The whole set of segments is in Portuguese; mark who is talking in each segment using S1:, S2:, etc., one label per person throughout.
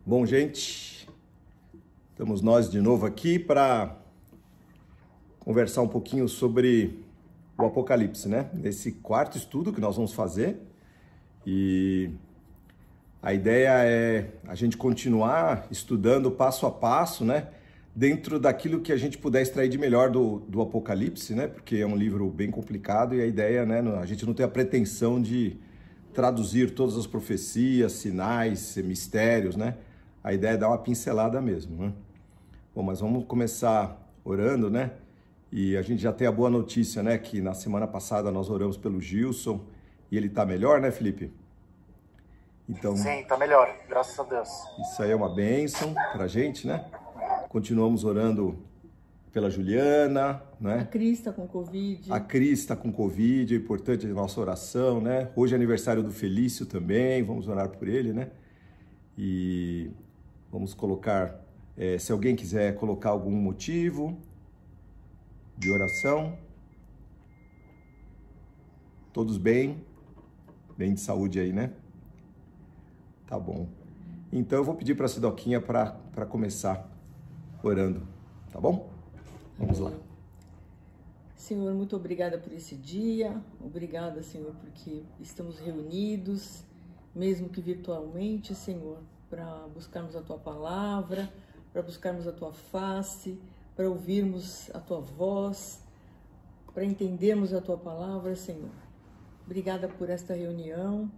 S1: Bom, gente, estamos nós de novo aqui para conversar um pouquinho sobre o Apocalipse, né? Nesse quarto estudo que nós vamos fazer, e a ideia é a gente continuar estudando passo a passo, né? Dentro daquilo que a gente puder extrair de melhor do Apocalipse, né? Porque é um livro bem complicado e a ideia, né? A gente não tem a pretensão de traduzir todas as profecias, sinais, mistérios, né? A ideia é dar uma pincelada mesmo, né? Bom, mas vamos começar orando, né? E a gente já tem a boa notícia, né? Que na semana passada nós oramos pelo Gilson e ele tá melhor, né, Felipe? Então,
S2: sim, tá melhor, graças a Deus.
S1: Isso aí é uma bênção pra gente, né? Continuamos orando pela Juliana, né?
S3: A Cris tá com Covid.
S1: A Cris tá com Covid, é importante a nossa oração, né? Hoje é aniversário do Felício também, vamos orar por ele, né? E vamos colocar, se alguém quiser colocar algum motivo de oração. Todos bem? Bem de saúde aí, né? Tá bom. Então eu vou pedir para a Sidoquinha para começar orando, tá bom? Vamos lá.
S3: Senhor, muito obrigada por esse dia. Obrigada, Senhor, porque estamos reunidos, mesmo que virtualmente, Senhor, para buscarmos a Tua palavra, para buscarmos a Tua face, para ouvirmos a Tua voz, para entendermos a Tua palavra, Senhor. Obrigada por esta reunião.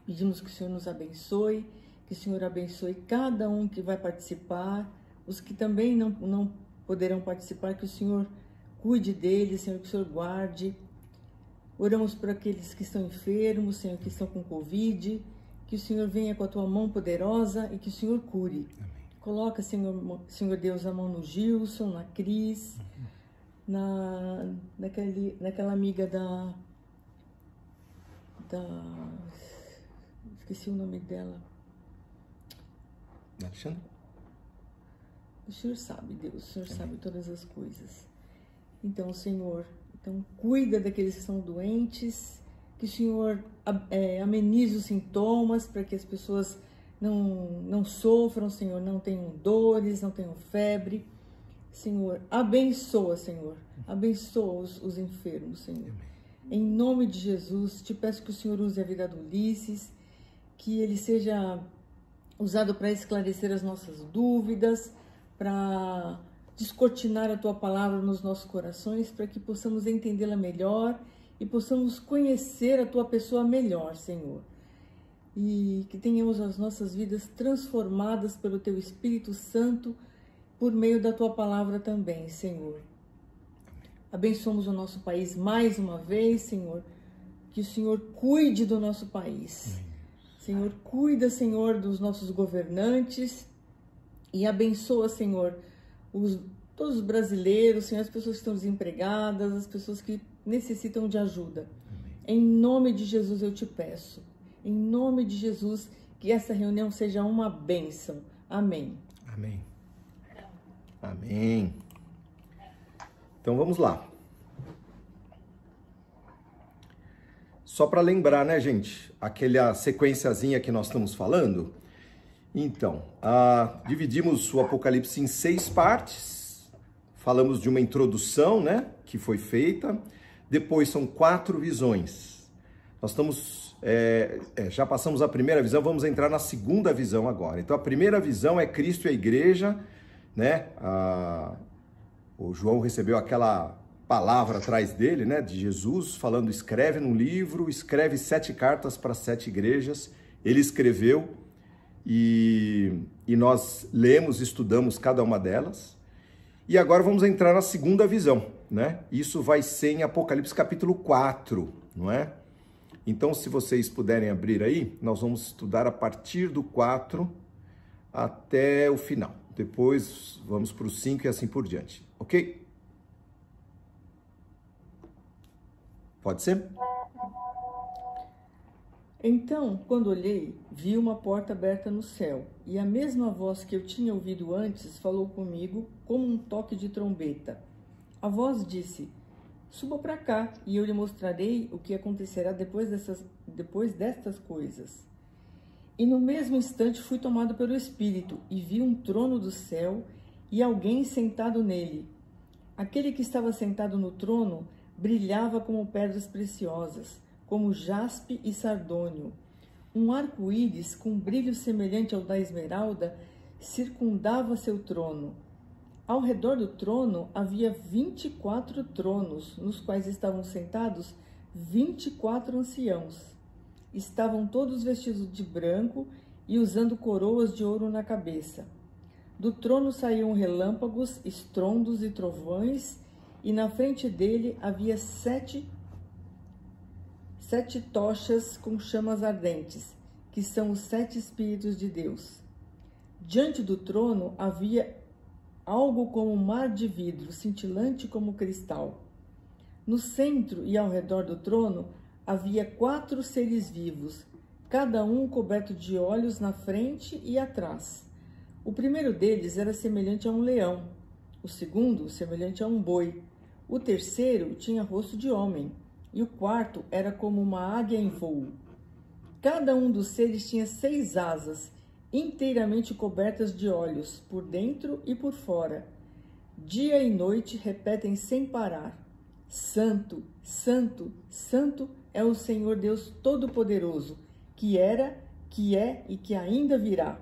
S3: Pedimos que o Senhor nos abençoe, que o Senhor abençoe cada um que vai participar, os que também não poderão participar, que o Senhor cuide deles, Senhor, que o Senhor guarde. Oramos por aqueles que estão enfermos, Senhor, que estão com Covid, que o Senhor venha com a Tua mão poderosa e que o Senhor cure. Amém. Coloca, Senhor Deus, a mão no Gilson, na Cris, naquela amiga da... Esqueci o nome dela.
S1: Alexandre?
S3: O Senhor sabe, Deus, o Senhor sabe todas as coisas. Então, Senhor, cuida daqueles que estão doentes, que o Senhor amenize os sintomas para que as pessoas não sofram, Senhor, não tenham dores, não tenham febre. Senhor, abençoa, Senhor, abençoa os enfermos, Senhor. Em nome de Jesus, te peço que o Senhor use a vida do Ulisses, que ele seja usado para esclarecer as nossas dúvidas, para descortinar a Tua palavra nos nossos corações, para que possamos entendê-la melhor e possamos conhecer a Tua pessoa melhor, Senhor. E que tenhamos as nossas vidas transformadas pelo Teu Espírito Santo, por meio da Tua palavra também, Senhor. Abençoamos o nosso país mais uma vez, Senhor. Que o Senhor cuide do nosso país. Senhor, cuida, Senhor, dos nossos governantes e abençoa, Senhor, todos os brasileiros, Senhor, as pessoas que estão desempregadas, as pessoas que necessitam de ajuda. Amém. Em nome de Jesus eu te peço. Em nome de Jesus, que essa reunião seja uma bênção. Amém.
S1: Amém. Amém. Então vamos lá. Só para lembrar, né, gente, aquela sequenciazinha que nós estamos falando. Então, dividimos o Apocalipse em 6 partes. Falamos de uma introdução, né, que foi feita. Depois são 4 visões. Nós estamos, já passamos a primeira visão, vamos entrar na segunda visão agora. Então, a primeira visão é Cristo e a igreja, né? O João recebeu aquela palavra atrás dele, né, de Jesus, falando: escreve num livro, escreve 7 cartas para 7 igrejas. Ele escreveu e nós lemos, estudamos cada uma delas. E agora vamos entrar na segunda visão, né? Isso vai ser em Apocalipse capítulo 4, não é? Então, se vocês puderem abrir aí, nós vamos estudar a partir do 4 até o final. Depois vamos para o 5 e assim por diante, ok? Pode ser?
S3: Então, quando olhei, vi uma porta aberta no céu, e a mesma voz que eu tinha ouvido antes falou comigo como um toque de trombeta. A voz disse: suba para cá, e eu lhe mostrarei o que acontecerá depois destas coisas. E no mesmo instante fui tomado pelo Espírito, e vi um trono do céu e alguém sentado nele. Aquele que estava sentado no trono brilhava como pedras preciosas, como jaspe e sardônio. Um arco-íris com brilho semelhante ao da esmeralda circundava seu trono. Ao redor do trono havia 24 tronos, nos quais estavam sentados 24 anciãos. Estavam todos vestidos de branco e usando coroas de ouro na cabeça. Do trono saíam relâmpagos, estrondos e trovões, e na frente dele havia sete tochas com chamas ardentes, que são os 7 Espíritos de Deus. Diante do trono havia algo como um mar de vidro, cintilante como cristal. No centro e ao redor do trono havia 4 seres vivos, cada um coberto de olhos na frente e atrás. O primeiro deles era semelhante a um leão, o segundo semelhante a um boi, o terceiro tinha rosto de homem, e o quarto era como uma águia em voo. Cada um dos seres tinha 6 asas, inteiramente cobertas de olhos, por dentro e por fora. Dia e noite repetem sem parar: Santo, Santo, Santo é o Senhor Deus Todo-Poderoso, que era, que é e que ainda virá.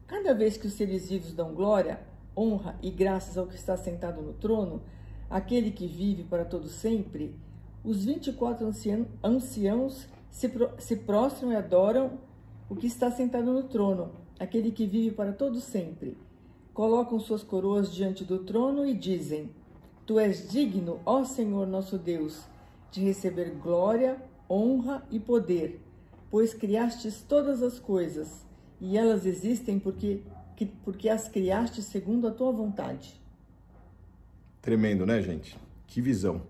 S3: Cada vez que os seres vivos dão glória, honra e graças ao que está sentado no trono, aquele que vive para todo sempre, os 24 anciãos se prostram e adoram o que está sentado no trono, aquele que vive para todo sempre. Colocam suas coroas diante do trono e dizem: Tu és digno, ó Senhor nosso Deus, de receber glória, honra e poder, pois criastes todas as coisas, e elas existem porque as criaste segundo a tua vontade.
S1: Tremendo, né, gente? Que visão.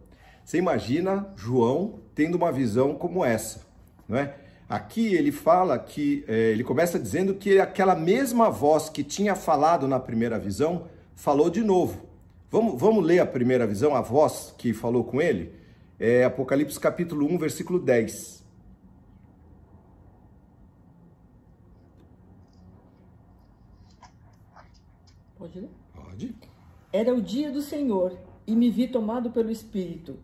S1: Você imagina João tendo uma visão como essa, não é? Aqui ele fala que, ele começa dizendo que aquela mesma voz que tinha falado na primeira visão, falou de novo. Vamos ler a primeira visão, a voz que falou com ele? É Apocalipse capítulo 1, versículo 10.
S3: Pode ler?
S1: Pode.
S3: Era o dia do Senhor, e me vi tomado pelo Espírito.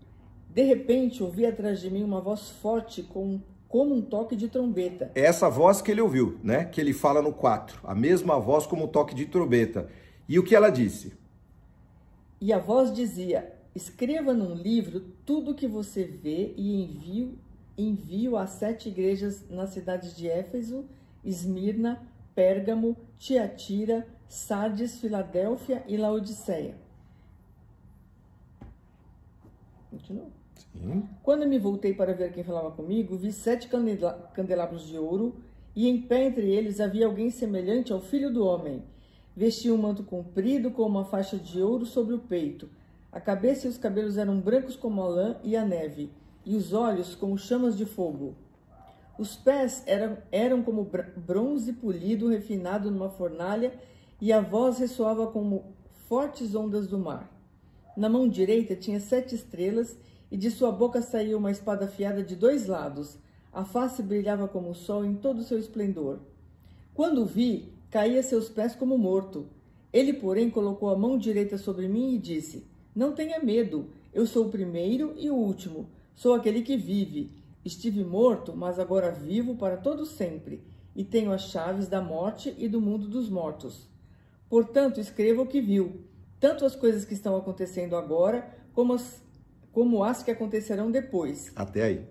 S3: De repente, ouvi atrás de mim uma voz forte, como um toque de trombeta.
S1: É essa voz que ele ouviu, né? Que ele fala no 4. A mesma voz como um toque de trombeta. E o que ela disse?
S3: E a voz dizia: escreva num livro tudo o que você vê e envio às 7 igrejas nas cidades de Éfeso, Esmirna, Pérgamo, Tiatira, Sardes, Filadélfia e Laodiceia. Continua.
S1: Sim.
S3: Quando me voltei para ver quem falava comigo, vi 7 candelabros de ouro, e em pé entre eles havia alguém semelhante ao Filho do Homem. Vestia um manto comprido com uma faixa de ouro sobre o peito. A cabeça e os cabelos eram brancos como a lã e a neve, e os olhos como chamas de fogo. Os pés eram como bronze polido refinado numa fornalha, e a voz ressoava como fortes ondas do mar. Na mão direita tinha 7 estrelas, e de sua boca saía uma espada afiada de 2 lados. A face brilhava como o sol em todo o seu esplendor. Quando o vi, caí a seus pés como morto. Ele, porém, colocou a mão direita sobre mim e disse: Não tenha medo, eu sou o primeiro e o último, sou aquele que vive. Estive morto, mas agora vivo para todo sempre, e tenho as chaves da morte e do mundo dos mortos. Portanto, escreva o que viu, tanto as coisas que estão acontecendo agora, como as que acontecerão depois.
S1: Até aí.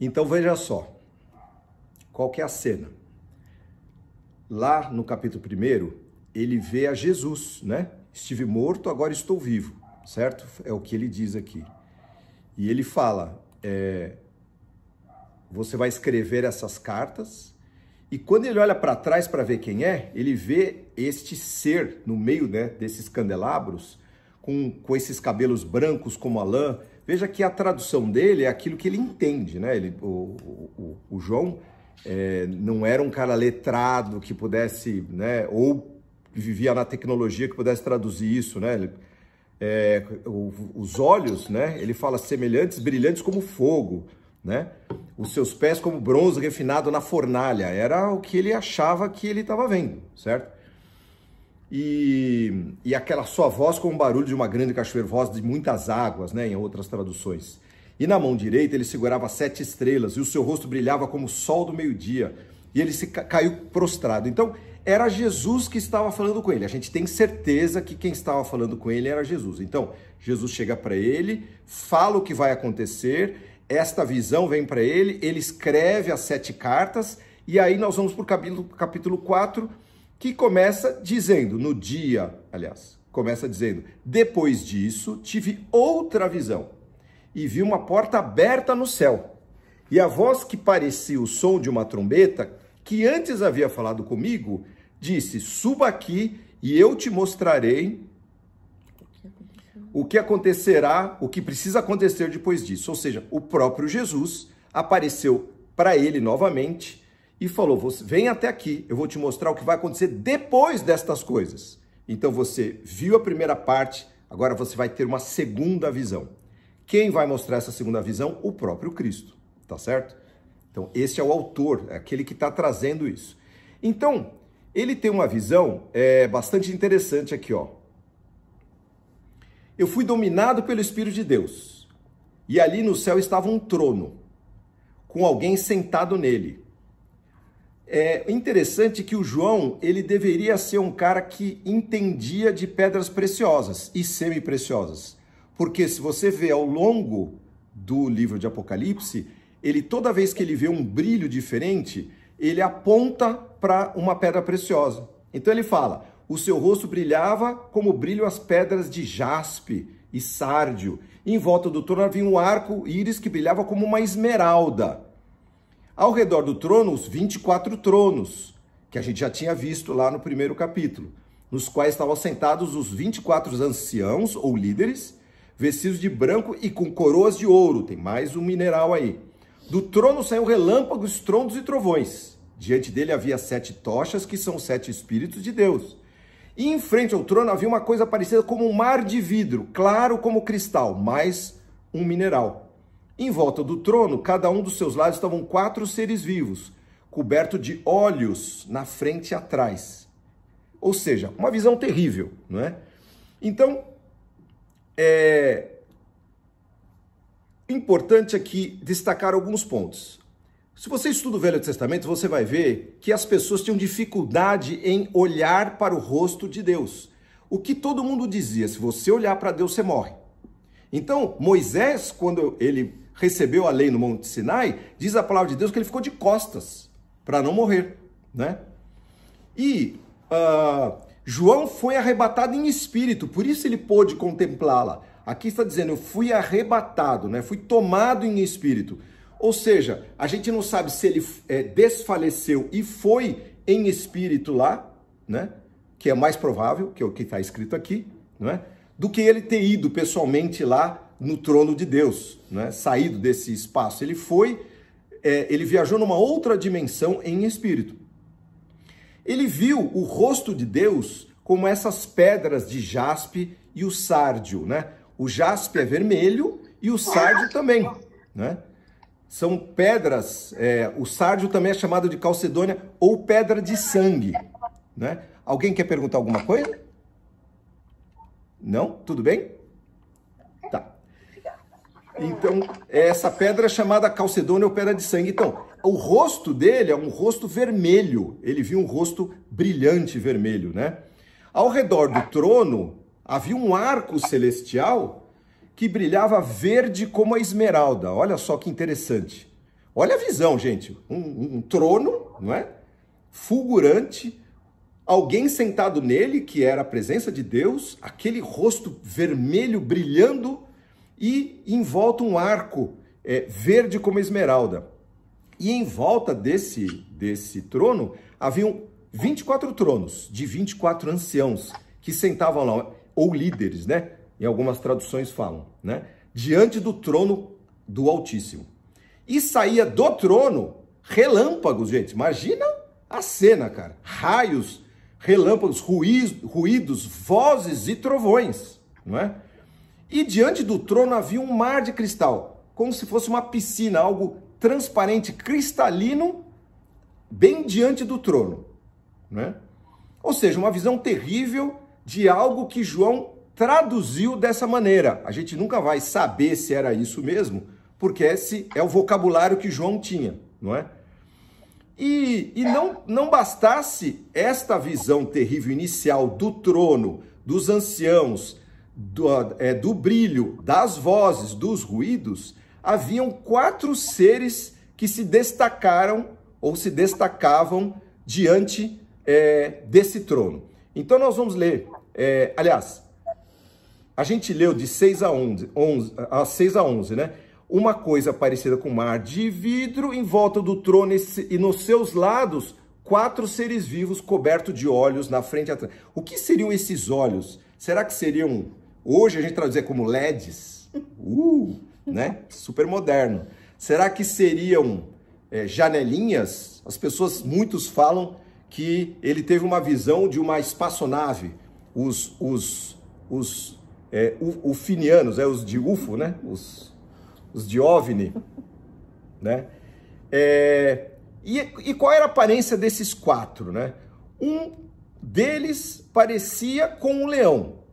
S1: Então veja só, qual que é a cena? Lá no capítulo 1, ele vê a Jesus, né? Estive morto, agora estou vivo, certo? É o que ele diz aqui. E ele fala, você vai escrever essas cartas, e quando ele olha para trás para ver quem é, ele vê este ser no meio, né, desses candelabros, com esses cabelos brancos como a lã, Veja que a tradução dele é aquilo que ele entende, né? O João não era um cara letrado que pudesse, né? Ou vivia na tecnologia que pudesse traduzir isso, né? Os olhos, né? Ele fala semelhantes, brilhantes como fogo, né? Os seus pés como bronze refinado na fornalha. Era o que ele achava que ele estava vendo, certo? E aquela sua voz como o barulho de uma grande cachoeira, voz de muitas águas, né? Em outras traduções. E na mão direita ele segurava 7 estrelas e o seu rosto brilhava como o sol do meio-dia. E ele caiu prostrado. Então, era Jesus que estava falando com ele. A gente tem certeza que quem estava falando com ele era Jesus. Então, Jesus chega para ele, fala o que vai acontecer, esta visão vem para ele, ele escreve as 7 cartas, e aí nós vamos para o capítulo 4, que começa dizendo, começa dizendo, depois disso, tive outra visão, e vi uma porta aberta no céu, e a voz que parecia o som de uma trombeta, que antes havia falado comigo, disse, suba aqui e eu te mostrarei o que acontecerá, o que precisa acontecer depois disso. Ou seja, o próprio Jesus apareceu para ele novamente e falou, vem até aqui, eu vou te mostrar o que vai acontecer depois destas coisas. Então você viu a primeira parte, agora você vai ter uma segunda visão. Quem vai mostrar essa segunda visão? O próprio Cristo, tá certo? Então, esse é o autor, é aquele que está trazendo isso. Então, ele tem uma visão bastante interessante aqui, ó. Eu fui dominado pelo Espírito de Deus, e ali no céu estava um trono, com alguém sentado nele. É interessante que o João, ele deveria ser um cara que entendia de pedras preciosas e semi-preciosas. Porque se você vê ao longo do livro de Apocalipse, ele toda vez que ele vê um brilho diferente, ele aponta para uma pedra preciosa. Então ele fala, o seu rosto brilhava como brilham as pedras de jaspe e sárdio. E em volta do trono havia um arco-íris que brilhava como uma esmeralda. Ao redor do trono, os 24 tronos, que a gente já tinha visto lá no primeiro capítulo, nos quais estavam sentados os 24 anciãos ou líderes, vestidos de branco e com coroas de ouro. Tem mais um mineral aí. Do trono saíam relâmpagos, estrondos e trovões. Diante dele havia 7 tochas, que são 7 Espíritos de Deus. E em frente ao trono havia uma coisa parecida como um mar de vidro, claro como cristal, mais um mineral. Em volta do trono, cada um dos seus lados estavam 4 seres vivos, cobertos de olhos na frente e atrás. Ou seja, uma visão terrível, não é? Então, importante aqui destacar alguns pontos. Se você estuda o Velho Testamento, você vai ver que as pessoas tinham dificuldade em olhar para o rosto de Deus. O que todo mundo dizia, se você olhar para Deus, você morre. Então, Moisés, quando ele recebeu a lei no Monte Sinai, diz a palavra de Deus que ele ficou de costas para não morrer, né? E João foi arrebatado em espírito, por isso ele pôde contemplá-la. Aqui está dizendo, eu fui arrebatado, né? Fui tomado em espírito. Ou seja, a gente não sabe se ele desfaleceu e foi em espírito lá, né? Que é mais provável, que é o que está escrito aqui, não é? Do que ele ter ido pessoalmente lá no trono de Deus, né? Saído desse espaço. Ele ele viajou numa outra dimensão em espírito. Ele viu o rosto de Deus como essas pedras de jaspe e o sárdio, né? O jaspe é vermelho e o sárdio também, né? São pedras, o sárdio também é chamado de calcedônia ou pedra de sangue, né? Alguém quer perguntar alguma coisa? Não? Tudo bem? Tá. Então, essa pedra é chamada calcedônia ou pedra de sangue. Então, o rosto dele é um rosto vermelho. Ele viu um rosto brilhante vermelho, né? Ao redor do trono havia um arco celestial que brilhava verde como a esmeralda. Olha só que interessante. Olha a visão, gente. Um trono, não é? Fulgurante, alguém sentado nele, que era a presença de Deus, aquele rosto vermelho brilhando e em volta um arco verde como a esmeralda. E em volta desse trono haviam 24 tronos de 24 anciãos que sentavam lá, ou líderes, né? Em algumas traduções falam, né? diante do trono do Altíssimo. E saía do trono relâmpagos, gente. Imagina a cena, cara. Raios, relâmpagos, ruídos, vozes e trovões, não é? E diante do trono havia um mar de cristal, como se fosse uma piscina, algo transparente, cristalino, bem diante do trono, né? Ou seja, uma visão terrível de algo que João traduziu dessa maneira. A gente nunca vai saber se era isso mesmo, porque esse é o vocabulário que João tinha, não é? E não bastasse esta visão terrível inicial do trono, dos anciãos, do brilho, das vozes, dos ruídos, haviam 4 seres que se destacaram ou se destacavam diante desse trono. Então nós vamos ler, aliás, a gente leu de 6 a 11, né? Uma coisa parecida com um mar de vidro em volta do trono e nos seus lados 4 seres vivos cobertos de olhos na frente e atrás. O que seriam esses olhos? Será que seriam, hoje a gente traduzir como LEDs? Né? Super moderno. Será que seriam janelinhas? As pessoas, muitos falam que ele teve uma visão de uma espaçonave. Os ufinianos, os de UFO, né? Os de OVNI, né? E qual era a aparência desses 4, né? Um deles parecia com um leão.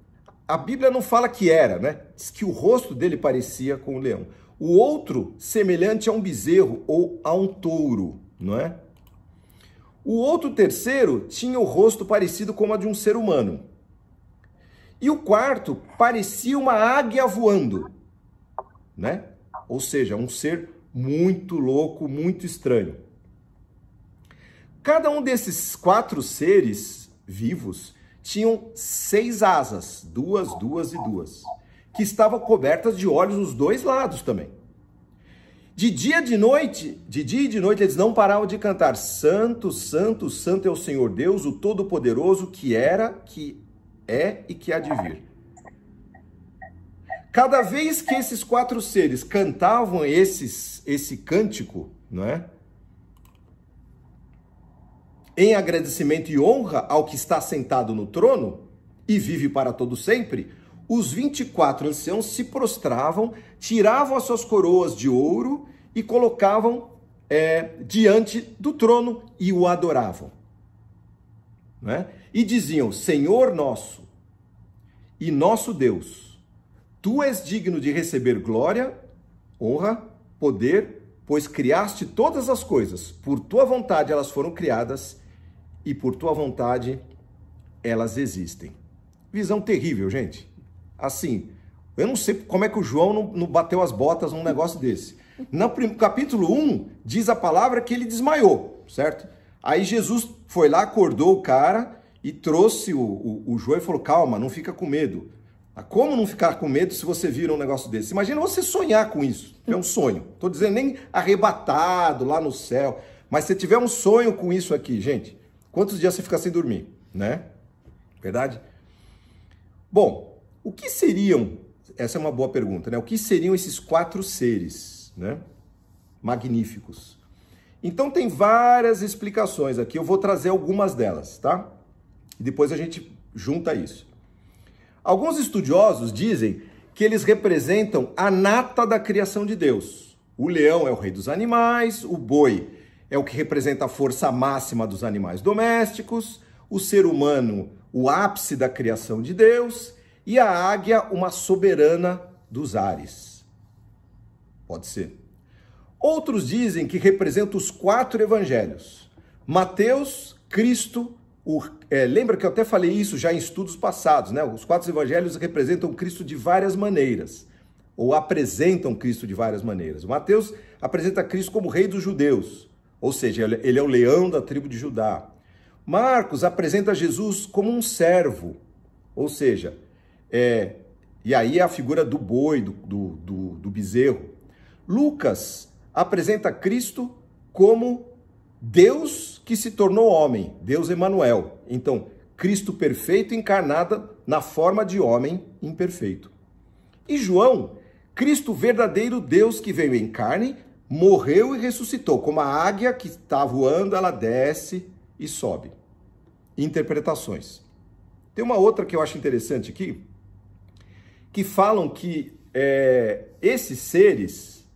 S1: A Bíblia não fala que era, né? Diz que o rosto dele parecia com um leão. O outro, semelhante a um bezerro ou a um touro, não é? O outro terceiro tinha o rosto parecido com a de um ser humano. E o quarto parecia uma águia voando, né? Ou seja, um ser muito louco, muito estranho. Cada um desses 4 seres vivos tinham 6 asas, 2, 2 e 2, que estavam cobertas de olhos nos 2 lados também. De dia e de noite eles não paravam de cantar: Santo, Santo, Santo é o Senhor Deus, o Todo-Poderoso, que era, que é e que há de vir. Cada vez que esses 4 seres cantavam esse cântico, não é? Em agradecimento e honra ao que está sentado no trono e vive para todo sempre, os 24 anciãos se prostravam, tiravam as suas coroas de ouro e colocavam diante do trono e o adoravam, não é? E diziam: Senhor nosso e nosso Deus, Tu és digno de receber glória, honra, poder, pois criaste todas as coisas. Por Tua vontade elas foram criadas e por Tua vontade elas existem. Visão terrível, gente. Assim, eu não sei como é que o João não bateu as botas num negócio desse. No capítulo 1, diz a palavra que ele desmaiou, certo? Aí Jesus foi lá, acordou o cara e trouxe o João e falou: calma, não fica com medo. Como não ficar com medo se você vira um negócio desse? Imagina você sonhar com isso. É um sonho. Estou dizendo nem arrebatado lá no céu. Mas se tiver um sonho com isso aqui, gente, quantos dias você fica sem dormir, né? Verdade? Bom, o que seriam... Essa é uma boa pergunta, né? O que seriam esses 4 seres, né? Magníficos. Então tem várias explicações aqui. Eu vou trazer algumas delas, tá? E depois a gente junta isso. Alguns estudiosos dizem que eles representam a nata da criação de Deus. O leão é o rei dos animais, o boi é o que representa a força máxima dos animais domésticos, o ser humano, o ápice da criação de Deus, e a águia, uma soberana dos ares. Pode ser. Outros dizem que representa os 4 evangelhos: Mateus, Cristo, lembra que eu até falei isso já em estudos passados, né? Os 4 evangelhos representam Cristo de várias maneiras, ou apresentam Cristo de várias maneiras. O Mateus apresenta Cristo como rei dos judeus, ou seja, ele é o leão da tribo de Judá. Marcos apresenta Jesus como um servo, ou seja, e aí é a figura do boi, do bezerro. Lucas apresenta Cristo como Deus que se tornou homem, Deus Emanuel. Então, Cristo perfeito encarnado na forma de homem imperfeito. E João Cristo, verdadeiro Deus que veio em carne, morreu e ressuscitou. Como a águia que está voando, ela desce e sobe. Interpretações. Tem uma outra que eu acho interessante aqui, que falam que esses seres,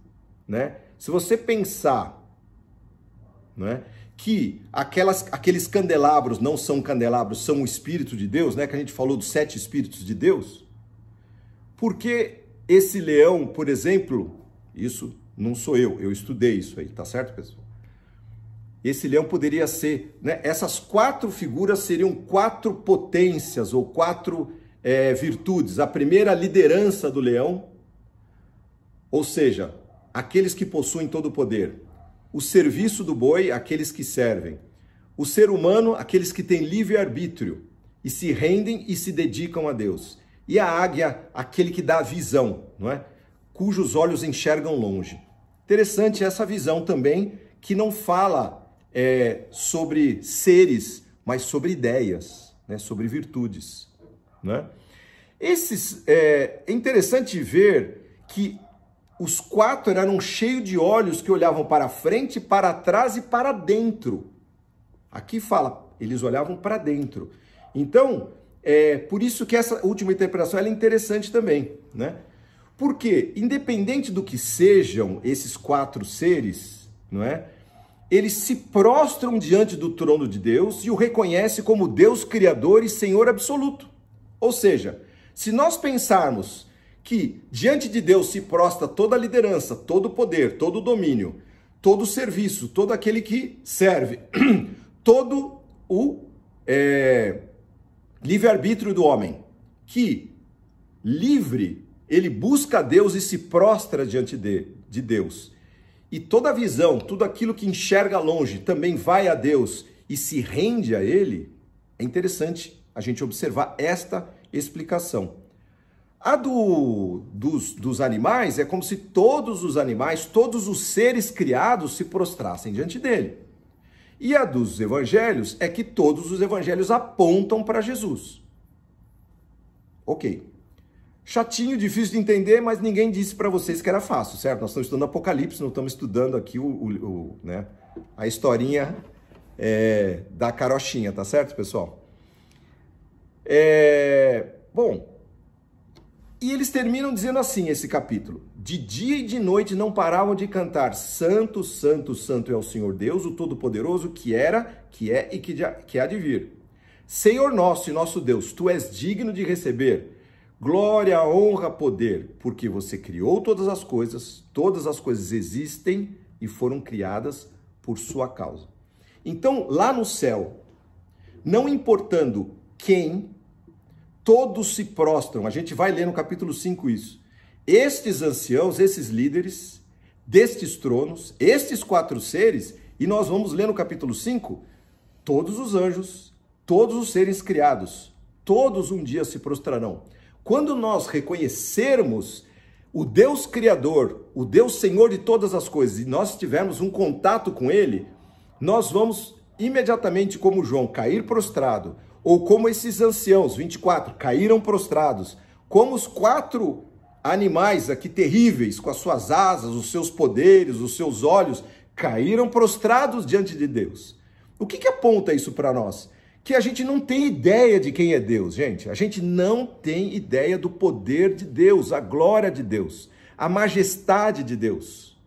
S1: né, se você pensar, né, que aqueles candelabros não são candelabros, são o Espírito de Deus, né, que a gente falou dos 7 Espíritos de Deus, porque esse leão, por exemplo, isso não sou eu estudei isso aí, tá certo, pessoal? Esse leão poderia ser, né, essas 4 figuras seriam 4 potências ou 4 virtudes. A primeira, a liderança do leão, ou seja, aqueles que possuem todo o poder. O serviço do boi, aqueles que servem. O ser humano, aqueles que têm livre-arbítrio e se rendem e se dedicam a Deus. E a águia, aquele que dá a visão, não é? Cujos olhos enxergam longe. Interessante essa visão também, que não fala sobre seres, mas sobre ideias, né? Sobre virtudes. Né? É interessante ver que os 4 eram cheios de olhos que olhavam para frente, para trás e para dentro. Aqui fala, eles olhavam para dentro. Então, por isso que essa última interpretação ela é interessante também, né? Porque, independente do que sejam esses 4 seres, não é? Eles se prostram diante do trono de Deus e o reconhecem como Deus Criador e Senhor absoluto. Ou seja, se nós pensarmos que diante de Deus se prostra toda a liderança, todo o poder, todo o domínio, todo o serviço, todo aquele que serve, todo o livre-arbítrio do homem, que livre, ele busca a Deus e se prostra diante de Deus. E toda a visão, tudo aquilo que enxerga longe, também vai a Deus e se rende a Ele, é interessante a gente observar esta explicação. A dos animais é como se todos os animais, todos os seres criados se prostrassem diante dele. E a dos evangelhos é que todos os evangelhos apontam para Jesus. Ok. Chatinho, difícil de entender, mas ninguém disse para vocês que era fácil, certo? Nós estamos estudando Apocalipse, não estamos estudando aqui né, a historinha da carochinha, tá certo, pessoal? Bom, e eles terminam dizendo assim, esse capítulo: de dia e de noite não paravam de cantar: Santo, Santo, Santo é o Senhor Deus, o Todo-Poderoso, que era, que é e que há de vir. Senhor nosso e nosso Deus, Tu és digno de receber glória, honra, poder, porque Você criou todas as coisas existem e foram criadas por Sua causa. Então, lá no céu, não importando quem, todos se prostram. A gente vai ler no capítulo 5 isso. Estes anciãos, esses líderes, destes tronos, estes 4 seres, e nós vamos ler no capítulo 5, todos os anjos, todos os seres criados, todos um dia se prostrarão. Quando nós reconhecermos o Deus Criador, o Deus Senhor de todas as coisas, e nós tivermos um contato com Ele, nós vamos imediatamente, como João, cair prostrado, ou como esses anciãos, 24, caíram prostrados, como os 4 animais aqui terríveis, com as suas asas, os seus poderes, os seus olhos, caíram prostrados diante de Deus. O que aponta isso para nós? Que a gente não tem ideia de quem é Deus, gente. A gente não tem ideia do poder de Deus, a glória de Deus, a majestade de Deus.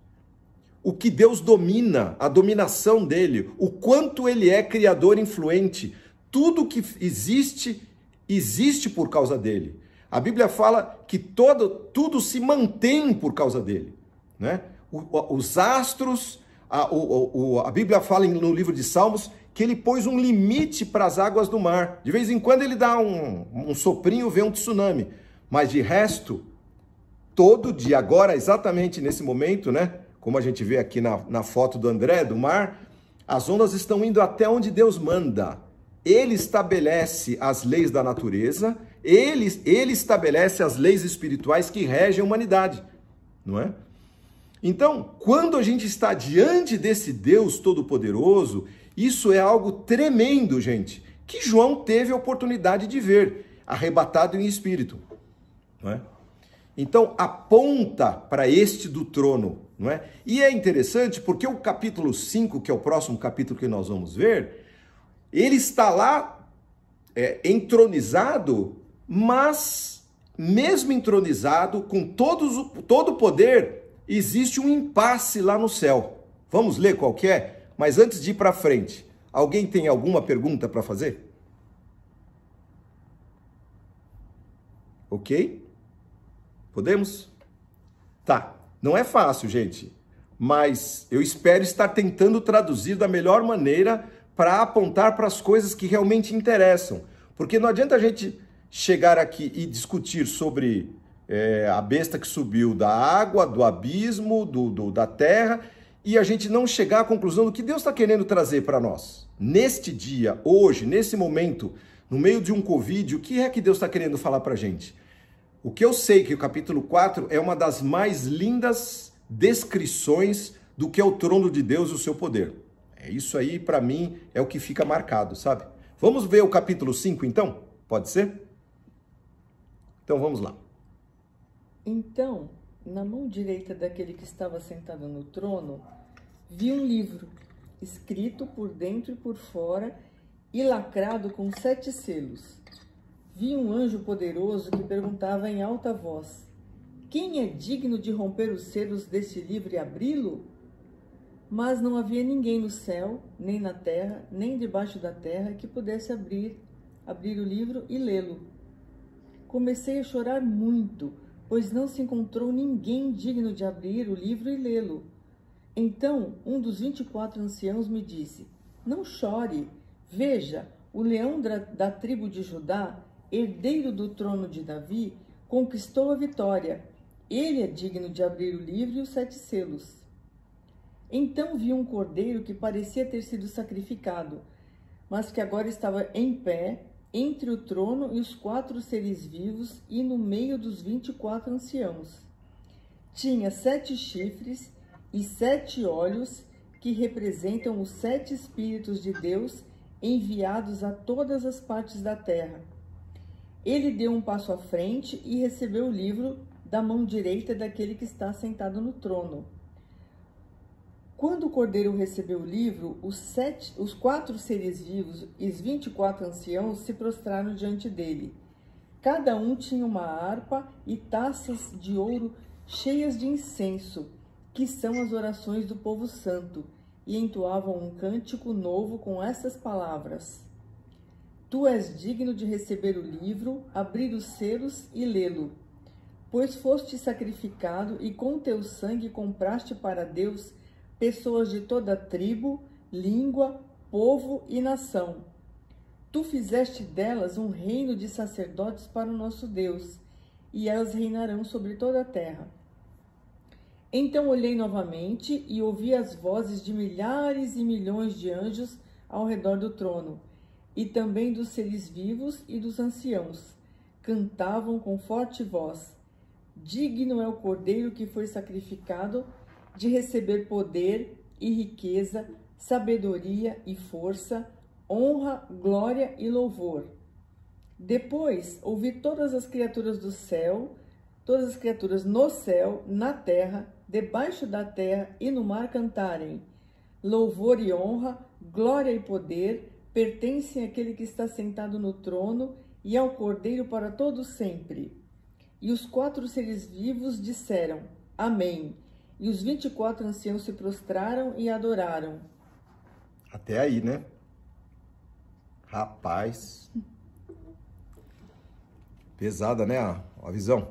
S1: O que Deus domina, a dominação dele, o quanto ele é criador influente. Tudo que existe, existe por causa dele. A Bíblia fala que tudo se mantém por causa dele, né? Os astros, a Bíblia fala no livro de Salmos que ele pôs um limite para as águas do mar. De vez em quando ele dá um soprinho, vem um tsunami. Mas de resto, todo dia, agora exatamente nesse momento, né? Como a gente vê aqui na foto do André, do mar, as ondas estão indo até onde Deus manda. Ele estabelece as leis da natureza, ele estabelece as leis espirituais que regem a humanidade, não é? Então, quando a gente está diante desse Deus Todo-Poderoso, isso é algo tremendo, gente, que João teve a oportunidade de ver, arrebatado em espírito, não é? Então, aponta para este do trono, não é? E é interessante porque o capítulo 5, que é o próximo capítulo que nós vamos ver, ele está lá entronizado, mas mesmo entronizado, com todo o poder, existe um impasse lá no céu. Vamos ler qual que é? Mas antes de ir para frente, alguém tem alguma pergunta para fazer? Ok? Podemos? Tá. Não é fácil, gente, mas eu espero estar tentando traduzir da melhor maneira para apontar para as coisas que realmente interessam. Porque não adianta a gente chegar aqui e discutir sobre a besta que subiu da água, do abismo, da terra, e a gente não chegar à conclusão do que Deus está querendo trazer para nós. Neste dia, hoje, nesse momento, no meio de um Covid, o que é que Deus está querendo falar para a gente? O que eu sei que o capítulo 4 é uma das mais lindas descrições do que é o trono de Deus e o seu poder. Isso aí, para mim, é o que fica marcado, sabe? Vamos ver o capítulo 5, então? Pode ser? Então, vamos lá.
S3: Então, na mão direita daquele que estava sentado no trono, vi um livro, escrito por dentro e por fora e lacrado com 7 selos. Vi um anjo poderoso que perguntava em alta voz: quem é digno de romper os selos deste livro e abri-lo? Mas não havia ninguém no céu, nem na terra, nem debaixo da terra que pudesse abrir o livro e lê-lo. Comecei a chorar muito, pois não se encontrou ninguém digno de abrir o livro e lê-lo. Então um dos 24 anciãos me disse: não chore, veja, o leão da tribo de Judá, herdeiro do trono de Davi, conquistou a vitória. Ele é digno de abrir o livro e os 7 selos. Então vi um cordeiro que parecia ter sido sacrificado, mas que agora estava em pé, entre o trono e os 4 seres vivos e no meio dos 24 anciãos. Tinha 7 chifres e 7 olhos, que representam os 7 Espíritos de Deus enviados a todas as partes da terra. Ele deu um passo à frente e recebeu o livro da mão direita daquele que está sentado no trono. Quando o cordeiro recebeu o livro, os 4 seres vivos e os 24 anciãos se prostraram diante dele. Cada um tinha uma harpa e taças de ouro cheias de incenso, que são as orações do povo santo, e entoavam um cântico novo com estas palavras: Tu és digno de receber o livro, abrir os selos e lê-lo, pois foste sacrificado e com teu sangue compraste para Deus pessoas de toda tribo, língua, povo e nação. Tu fizeste delas um reino de sacerdotes para o nosso Deus, e elas reinarão sobre toda a terra. Então olhei novamente e ouvi as vozes de milhares e milhões de anjos ao redor do trono, e também dos seres vivos e dos anciãos. Cantavam com forte voz: digno é o cordeiro que foi sacrificado de receber poder e riqueza, sabedoria e força, honra, glória e louvor. Depois ouvi todas as criaturas do céu, todas as criaturas no céu, na terra, debaixo da terra e no mar cantarem: louvor e honra, glória e poder pertencem àquele que está sentado no trono e ao Cordeiro para todo sempre. E os 4 seres vivos disseram: Amém. E os 24 anciãos se prostraram e adoraram.
S1: Até aí, né? Rapaz. Pesada, né, a visão?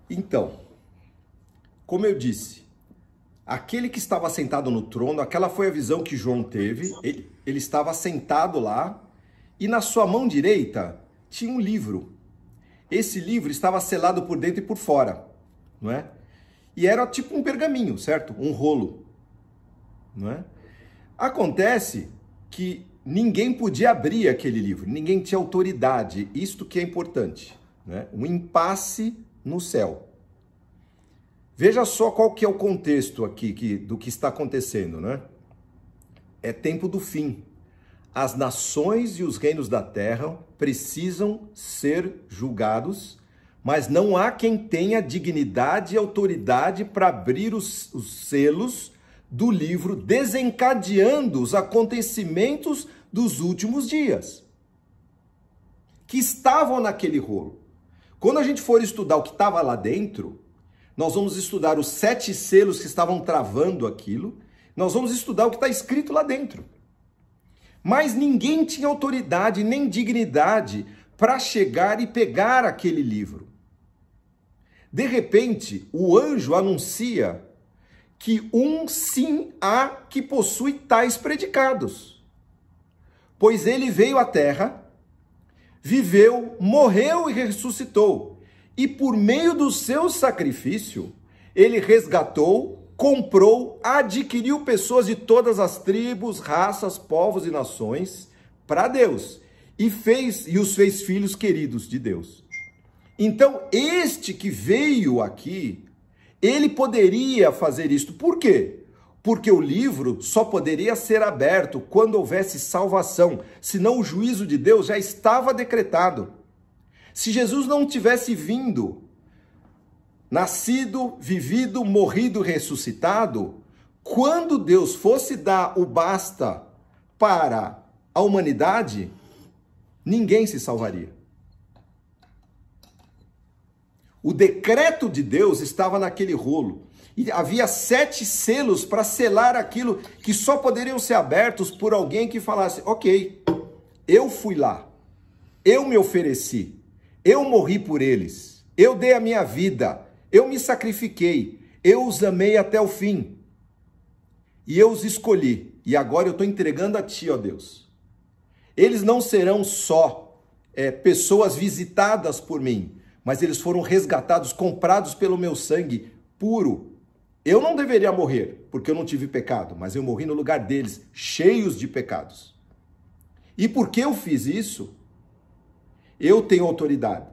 S1: Então, como eu disse, aquele que estava sentado no trono, aquela foi a visão que João teve. Ele estava sentado lá e na sua mão direita tinha um livro. Esse livro estava selado por dentro e por fora, não é? E era tipo um pergaminho, certo? Um rolo, não é? Acontece que ninguém podia abrir aquele livro, ninguém tinha autoridade, isto que é importante, né? Um impasse no céu. Veja só qual que é o contexto aqui do que está acontecendo, né? É tempo do fim. As nações e os reinos da terra precisam ser julgados mas não há quem tenha dignidade e autoridade para abrir os selos do livro, desencadeando os acontecimentos dos últimos dias, que estavam naquele rolo. Quando a gente for estudar o que estava lá dentro, nós vamos estudar os 7 selos que estavam travando aquilo, nós vamos estudar o que está escrito lá dentro. Mas ninguém tinha autoridade nem dignidade para chegar e pegar aquele livro. De repente, o anjo anuncia que sim há que possui tais predicados. Pois ele veio à terra, viveu, morreu e ressuscitou. E por meio do seu sacrifício, ele resgatou, comprou, adquiriu pessoas de todas as tribos, raças, povos e nações para Deus. E os fez filhos queridos de Deus. Então, este que veio aqui, ele poderia fazer isto. Por quê? Porque o livro só poderia ser aberto quando houvesse salvação, senão o juízo de Deus já estava decretado. Se Jesus não tivesse vindo, nascido, vivido, morrido, ressuscitado, quando Deus fosse dar o basta para a humanidade, ninguém se salvaria. O decreto de Deus estava naquele rolo. E havia 7 selos para selar aquilo que só poderiam ser abertos por alguém que falasse: ok, eu fui lá, eu me ofereci, eu morri por eles, eu dei a minha vida, eu me sacrifiquei, eu os amei até o fim. E eu os escolhi. E agora eu estou entregando a ti, ó Deus. Eles não serão só pessoas visitadas por mim, mas eles foram resgatados, comprados pelo meu sangue puro. Eu não deveria morrer, porque eu não tive pecado, mas eu morri no lugar deles, cheios de pecados. E por que eu fiz isso? Eu tenho autoridade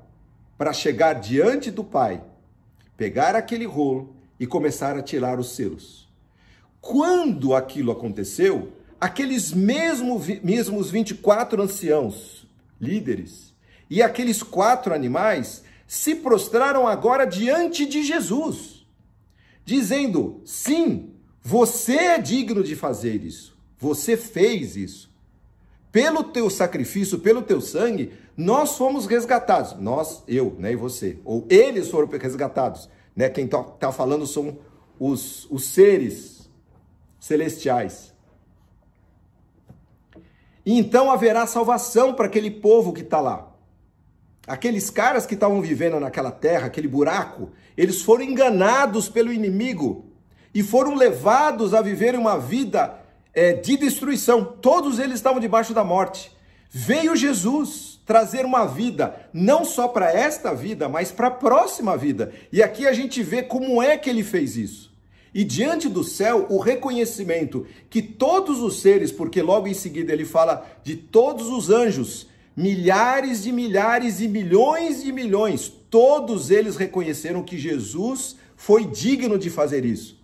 S1: para chegar diante do Pai, pegar aquele rolo e começar a tirar os selos. Quando aquilo aconteceu, aqueles mesmos 24 anciãos, líderes, e aqueles 4 animais se prostraram agora diante de Jesus, dizendo: sim, você é digno de fazer isso, você fez isso. Pelo teu sacrifício, pelo teu sangue, nós fomos resgatados. Nós, eu, né, e você. Ou eles foram resgatados. Né? Quem está falando são os seres celestiais. E então haverá salvação para aquele povo que está lá. Aqueles caras que estavam vivendo naquela terra, aquele buraco, eles foram enganados pelo inimigo e foram levados a viver uma vida de destruição. Todos eles estavam debaixo da morte. Veio Jesus trazer uma vida, não só para esta vida, mas para a próxima vida. E aqui a gente vê como é que ele fez isso. E diante do céu, o reconhecimento que todos os seres, porque logo em seguida ele fala de todos os anjos, milhares e milhões de milhões, todos eles reconheceram que Jesus foi digno de fazer isso.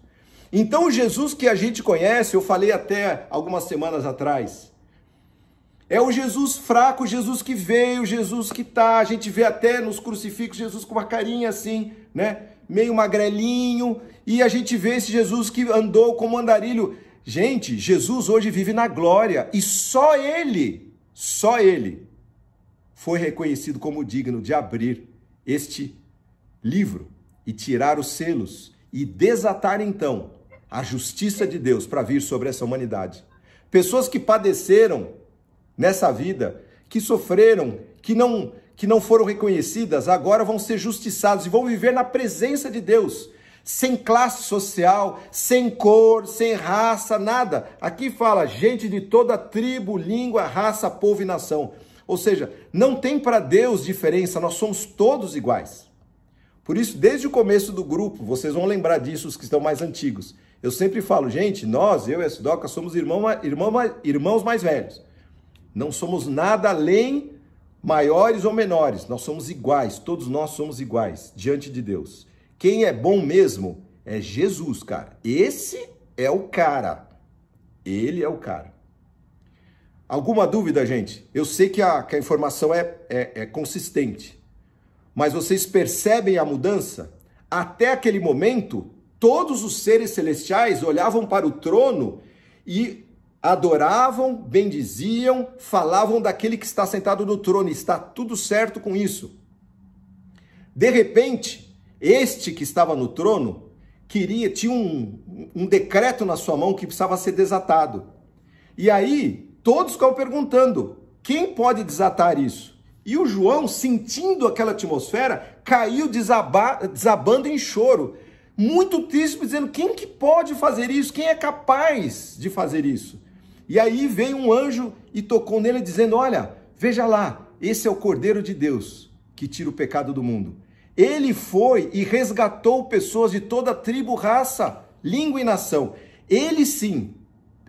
S1: Então o Jesus que a gente conhece, eu falei até algumas semanas atrás, é o Jesus fraco, o Jesus que veio, o Jesus que tá, a gente vê até nos crucifixos, Jesus com uma carinha assim, né, meio magrelinho, e a gente vê esse Jesus que andou como andarilho. Gente, Jesus hoje vive na glória, e só ele foi reconhecido como digno de abrir este livro e tirar os selos e desatar então a justiça de Deus para vir sobre essa humanidade. Pessoas que padeceram nessa vida, que sofreram, que não foram reconhecidas, agora vão ser justiçados e vão viver na presença de Deus, sem classe social, sem cor, sem raça, nada. Aqui fala gente de toda tribo, língua, raça, povo e nação. Ou seja, não tem para Deus diferença, nós somos todos iguais. Por isso, desde o começo do grupo, vocês vão lembrar disso, os que estão mais antigos. Eu sempre falo, gente, nós, eu e a Sidoca, somos irmãos mais velhos. Não somos nada além maiores ou menores, nós somos iguais, todos nós somos iguais diante de Deus. Quem é bom mesmo é Jesus, cara. Esse é o cara. Ele é o cara. Alguma dúvida, gente? Eu sei que a informação é consistente, Mas vocês percebem a mudança? Até aquele momento, todos os seres celestiais olhavam para o trono e adoravam, bendiziam, falavam daquele que está sentado no trono. Está tudo certo com isso. De repente, este que estava no trono tinha um decreto na sua mão que precisava ser desatado. E aí, todos ficavam perguntando, quem pode desatar isso? E o João, sentindo aquela atmosfera, caiu desabando em choro. Muito triste, dizendo, quem que pode fazer isso? Quem é capaz de fazer isso? E aí veio um anjo e tocou nele, dizendo, olha, veja lá, esse é o Cordeiro de Deus que tira o pecado do mundo. Ele foi e resgatou pessoas de toda tribo, raça, língua e nação. Ele sim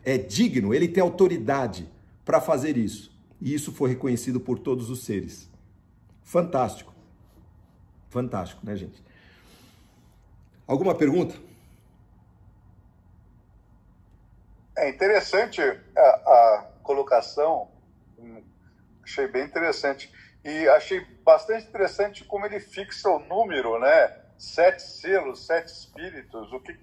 S1: é digno, ele tem autoridade para fazer isso. E isso foi reconhecido por todos os seres. Fantástico. Fantástico, né, gente? Alguma pergunta?
S4: É interessante a colocação, achei bem interessante. E achei bastante interessante como ele fixa o número, né? 7 selos, 7 espíritos. O que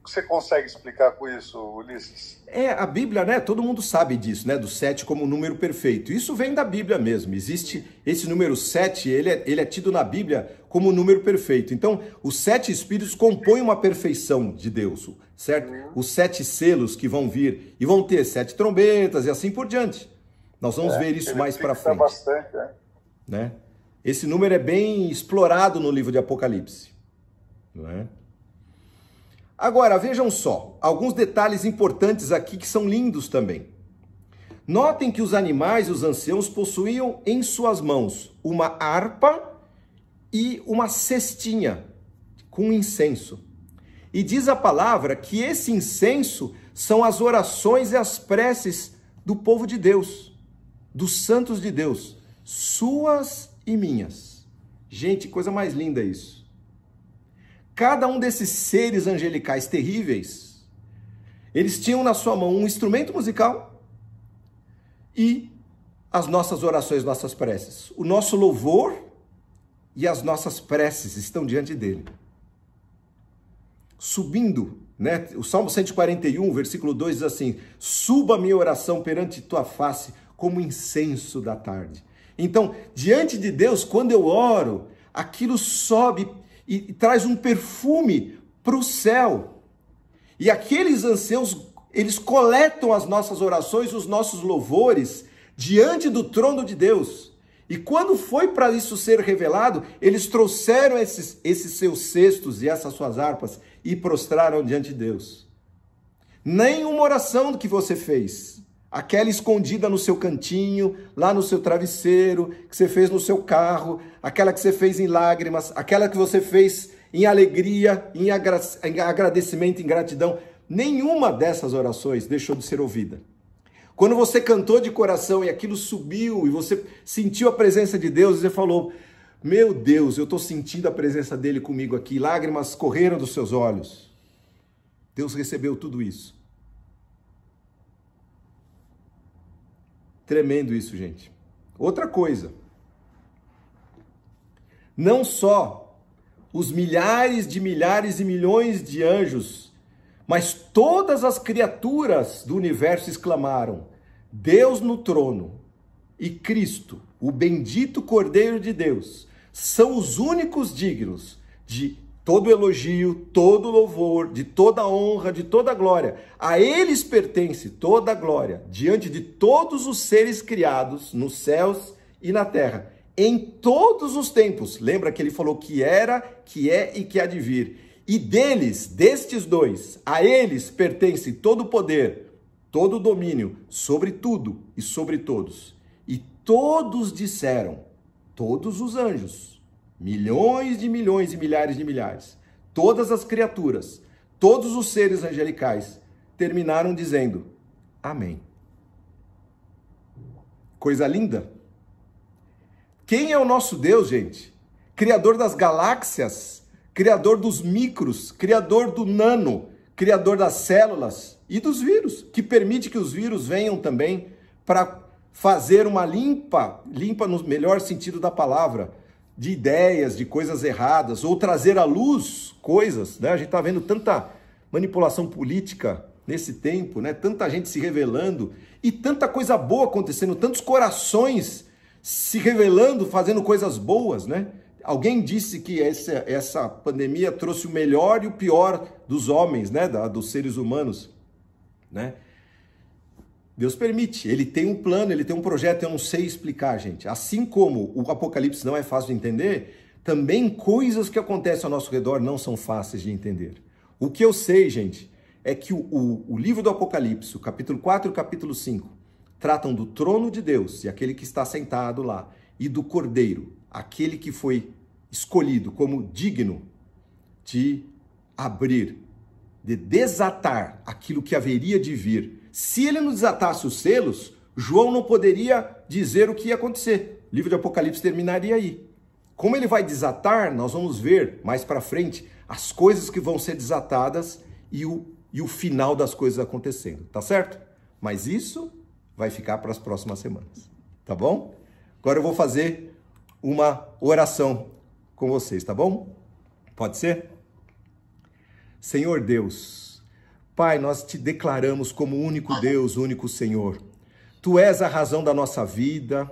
S4: você consegue explicar com isso, Ulisses?
S1: A Bíblia, né? Todo mundo sabe disso, né? Do 7 como número perfeito. Isso vem da Bíblia mesmo. Existe esse número 7, ele é tido na Bíblia como número perfeito. Então, os 7 espíritos compõem uma perfeição de Deus, certo? Os 7 selos que vão vir e vão ter 7 trombetas e assim por diante. Nós vamos ver isso mais para frente.
S4: Bastante,
S1: né? Esse número é bem explorado no livro de Apocalipse. Não é? Agora, vejam só, alguns detalhes importantes aqui que são lindos também. Notem que os animais e os anciãos possuíam em suas mãos uma harpa e uma cestinha com incenso. E diz a palavra que esse incenso são as orações e as preces do povo de Deus, dos santos de Deus, suas e minhas. Gente, coisa mais linda isso. Cada um desses seres angelicais terríveis, eles tinham na sua mão um instrumento musical e as nossas orações, nossas preces. O nosso louvor e as nossas preces estão diante dele. Subindo, né? O Salmo 141, versículo 2 diz assim, suba a minha oração perante tua face como incenso da tarde. Então, diante de Deus, quando eu oro, aquilo sobe e traz um perfume para o céu. E aqueles anciãos, eles coletam as nossas orações, os nossos louvores, diante do trono de Deus. E quando foi para isso ser revelado, eles trouxeram esses seus cestos e essas suas harpas e prostraram diante de Deus. Nenhuma oração que você fez, aquela escondida no seu cantinho, lá no seu travesseiro, que você fez no seu carro, aquela que você fez em lágrimas, aquela que você fez em alegria, em agradecimento, em gratidão, nenhuma dessas orações deixou de ser ouvida. Quando você cantou de coração e aquilo subiu e você sentiu a presença de Deus, você falou, meu Deus, eu estou sentindo a presença dele comigo aqui, lágrimas correram dos seus olhos. Deus recebeu tudo isso. Tremendo isso, gente. Outra coisa, não só os milhares e milhões de anjos, mas todas as criaturas do universo exclamaram, Deus no trono e Cristo, o bendito Cordeiro de Deus, são os únicos dignos de todo elogio, todo louvor, de toda honra, de toda glória. A eles pertence toda a glória, diante de todos os seres criados nos céus e na terra, em todos os tempos. Lembra que ele falou que era, que é e que há de vir. E deles, destes dois, a eles pertence todo o poder, todo o domínio, sobre tudo e sobre todos. E todos disseram, todos os anjos, milhões e milhares de milhares, todas as criaturas, todos os seres angelicais, terminaram dizendo, amém. Coisa linda. Quem é o nosso Deus, gente? Criador das galáxias, criador dos micros, criador do nano, criador das células e dos vírus, que permite que os vírus venham também para fazer uma limpa no melhor sentido da palavra, de ideias, de coisas erradas, ou trazer à luz coisas, né? A gente está vendo tanta manipulação política nesse tempo, né? Tanta gente se revelando e tanta coisa boa acontecendo, tantos corações se revelando, fazendo coisas boas, né? Alguém disse que essa pandemia trouxe o melhor e o pior dos homens, né? Dos seres humanos, né? Deus permite, ele tem um plano, ele tem um projeto, eu não sei explicar, gente. Assim como o Apocalipse não é fácil de entender, também coisas que acontecem ao nosso redor não são fáceis de entender. O que eu sei, gente, é que o livro do Apocalipse, o capítulo 4 e o capítulo 5, tratam do trono de Deus e aquele que está sentado lá, e do Cordeiro, aquele que foi escolhido como digno de abrir, de desatar aquilo que haveria de vir. Se ele não desatasse os selos, João não poderia dizer o que ia acontecer. O livro de Apocalipse terminaria aí. Como ele vai desatar, nós vamos ver mais para frente as coisas que vão ser desatadas e o final das coisas acontecendo, tá certo? Mas isso vai ficar para as próximas semanas, tá bom? Agora eu vou fazer uma oração com vocês, tá bom? Pode ser? Senhor Deus, Pai, nós te declaramos como único Deus, único Senhor. Tu és a razão da nossa vida,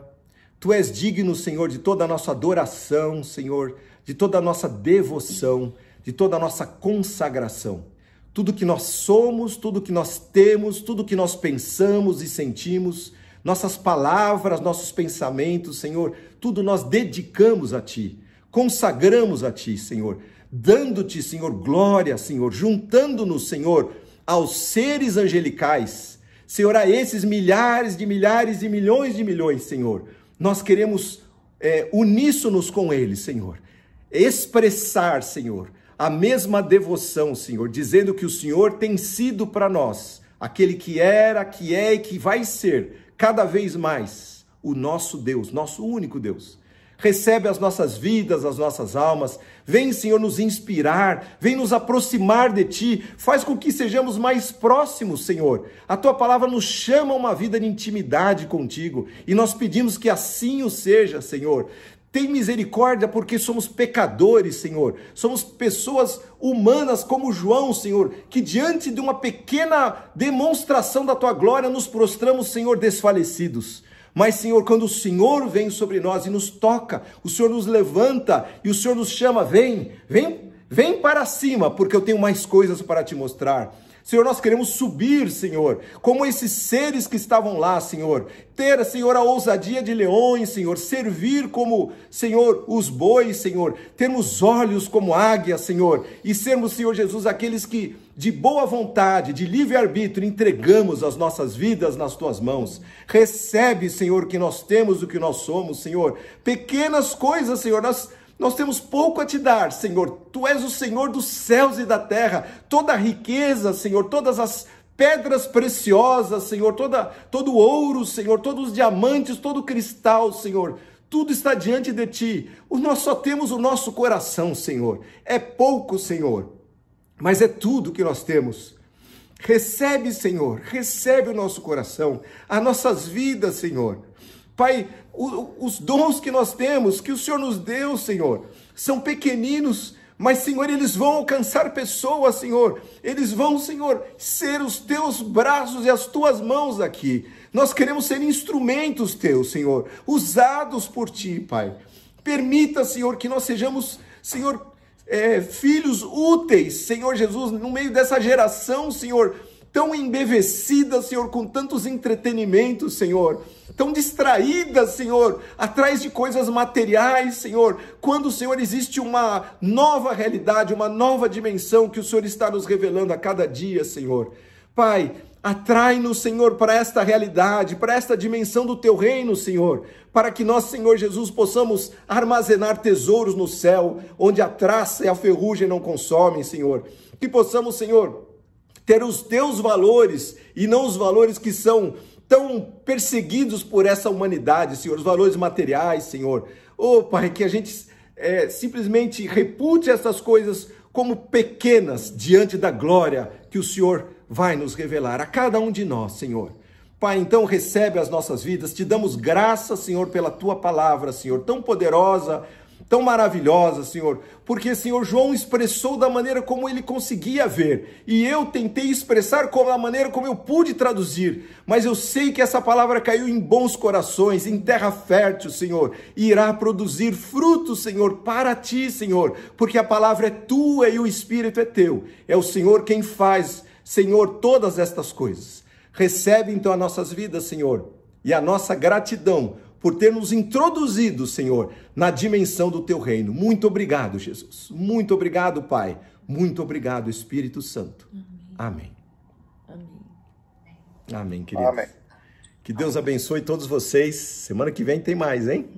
S1: Tu és digno, Senhor, de toda a nossa adoração, Senhor, de toda a nossa devoção, de toda a nossa consagração. Tudo que nós somos, tudo que nós temos, tudo que nós pensamos e sentimos, nossas palavras, nossos pensamentos, Senhor, tudo nós dedicamos a Ti, consagramos a Ti, Senhor, dando-Te, Senhor, glória, Senhor, juntando-nos, Senhor, aos seres angelicais, Senhor, a esses milhares e milhões de milhões, Senhor. Nós queremos uníssonos com eles, Senhor, expressar, Senhor, a mesma devoção, Senhor, dizendo que o Senhor tem sido para nós aquele que era, que é e que vai ser cada vez mais o nosso Deus, nosso único Deus. Recebe as nossas vidas, as nossas almas, vem, Senhor, nos inspirar, vem nos aproximar de Ti, faz com que sejamos mais próximos, Senhor. A Tua palavra nos chama a uma vida de intimidade contigo e nós pedimos que assim o seja, Senhor. Tem misericórdia porque somos pecadores, Senhor. Somos pessoas humanas como João, Senhor, que diante de uma pequena demonstração da Tua glória nos prostramos, Senhor, desfalecidos. Mas, Senhor, quando o Senhor vem sobre nós e nos toca, o Senhor nos levanta e o Senhor nos chama, vem para cima, porque eu tenho mais coisas para te mostrar. Senhor, nós queremos subir, Senhor, como esses seres que estavam lá, Senhor. Ter, Senhor, a ousadia de leões, Senhor. Servir como, Senhor, os bois, Senhor. Termos olhos como águia, Senhor. E sermos, Senhor Jesus, aqueles que, de boa vontade, de livre-arbítrio, entregamos as nossas vidas nas Tuas mãos. Recebe, Senhor, o que nós temos, o que nós somos, Senhor. Pequenas coisas, Senhor, nós temos pouco a te dar, Senhor. Tu és o Senhor dos céus e da terra. Toda a riqueza, Senhor, todas as pedras preciosas, Senhor, todo o ouro, Senhor, todos os diamantes, todo o cristal, Senhor, tudo está diante de Ti. Nós só temos o nosso coração, Senhor. É pouco, Senhor, mas é tudo que nós temos. Recebe, Senhor, recebe o nosso coração, as nossas vidas, Senhor. Pai, os dons que nós temos, que o Senhor nos deu, Senhor, são pequeninos, mas, Senhor, eles vão alcançar pessoas, Senhor. Eles vão, Senhor, ser os Teus braços e as Tuas mãos aqui. Nós queremos ser instrumentos Teus, Senhor, usados por Ti, Pai. Permita, Senhor, que nós sejamos, Senhor, filhos úteis, Senhor Jesus, no meio dessa geração, Senhor, tão embevecida, Senhor, com tantos entretenimentos, Senhor, tão distraída, Senhor, atrás de coisas materiais, Senhor, quando, Senhor, existe uma nova realidade, uma nova dimensão que o Senhor está nos revelando a cada dia, Senhor. Pai, atrai-nos, Senhor, para esta realidade, para esta dimensão do Teu reino, Senhor, para que nós, Senhor Jesus, possamos armazenar tesouros no céu, onde a traça e a ferrugem não consomem, Senhor, que possamos, Senhor, ter os Teus valores e não os valores que são tão perseguidos por essa humanidade, Senhor, os valores materiais, Senhor. Oh, Pai, que a gente simplesmente repute essas coisas como pequenas diante da glória que o Senhor vai nos revelar a cada um de nós, Senhor. Pai, então recebe as nossas vidas, te damos graças, Senhor, pela Tua palavra, Senhor, tão poderosa, tão maravilhosa, Senhor, porque, Senhor, João expressou da maneira como ele conseguia ver, e eu tentei expressar da maneira como eu pude traduzir, mas eu sei que essa palavra caiu em bons corações, em terra fértil, Senhor, e irá produzir frutos, Senhor, para Ti, Senhor, porque a palavra é Tua e o Espírito é Teu, é o Senhor quem faz, Senhor, todas estas coisas. Recebe então as nossas vidas, Senhor, e a nossa gratidão por ter nos introduzido, Senhor, na dimensão do Teu reino. Muito obrigado, Jesus. Muito obrigado, Pai. Muito obrigado, Espírito Santo. Amém.
S3: Amém.
S1: Amém, queridos.
S4: Amém.
S1: Que Deus abençoe todos vocês. Semana que vem tem mais, hein?